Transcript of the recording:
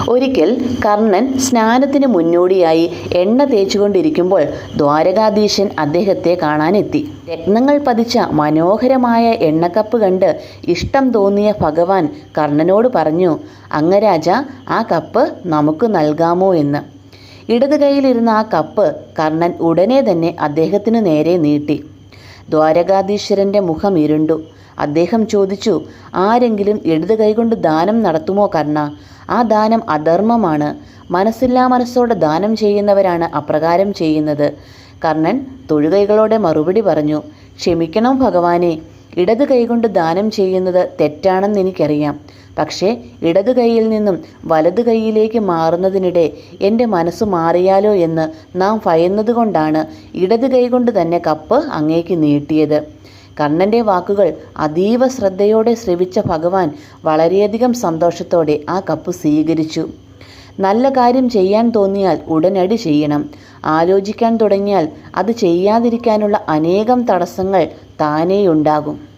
ഒരിക്കൽ കർണൻ സ്നാനത്തിന് മുന്നോടിയായി എണ്ണ തേച്ചുകൊണ്ടിരിക്കുമ്പോൾ ദ്വാരകാധീശൻ അദ്ദേഹത്തെ കാണാനെത്തി. രത്നങ്ങൾ പതിച്ച മനോഹരമായ എണ്ണക്കപ്പ് കണ്ട് ഇഷ്ടം തോന്നിയ ഭഗവാൻ കർണനോട് പറഞ്ഞു, "അംഗരാജ, ആ കപ്പ് നമുക്ക് നൽകാമോ എന്ന്." ഇടത് കൈയിലിരുന്ന ആ കപ്പ് കർണൻ ഉടനെ തന്നെ അദ്ദേഹത്തിനു നേരെ നീട്ടി. ദ്വാരകാധീശ്വരൻ്റെ മുഖം ഇരുണ്ടു. അദ്ദേഹം ചോദിച്ചു, "ആരെങ്കിലും ഇടത് കൈകൊണ്ട് ദാനം നടത്തുമോ കർണ? ആ ദാനം അധർമ്മമാണ്. മനസ്സില്ലാ മനസ്സോടെ ദാനം ചെയ്യുന്നവരാണ് അപ്രകാരം ചെയ്യുന്നത്." കർണൻ തൊഴുകൈകളോടെ മറുപടി പറഞ്ഞു, "ക്ഷമിക്കണം ഭഗവാനെ, ഇടത് കൈകൊണ്ട് ദാനം ചെയ്യുന്നത് തെറ്റാണെന്ന് എനിക്കറിയാം. പക്ഷേ ഇടത് കൈയിൽ നിന്നും വലത് കൈയിലേക്ക് മാറുന്നതിനിടെ എൻ്റെ മനസ്സ് മാറിയാലോ എന്ന് നാം ഭയന്നതുകൊണ്ടാണ് ഇടത് കൈകൊണ്ട് തന്നെ കപ്പ് അങ്ങേക്ക് നീട്ടിയത്." കർണൻ്റെ വാക്കുകൾ അതീവ ശ്രദ്ധയോടെ ശ്രവിച്ച ഭഗവാൻ വളരെയധികം സന്തോഷത്തോടെ ആ കപ്പ് സ്വീകരിച്ചു. നല്ല കാര്യം ചെയ്യാൻ തോന്നിയാൽ ഉടനടി ചെയ്യണം. ആലോചിക്കാൻ തുടങ്ങിയാൽ അത് ചെയ്യാതിരിക്കാനുള്ള അനേകം തടസ്സങ്ങൾ താനേയുണ്ടാകും.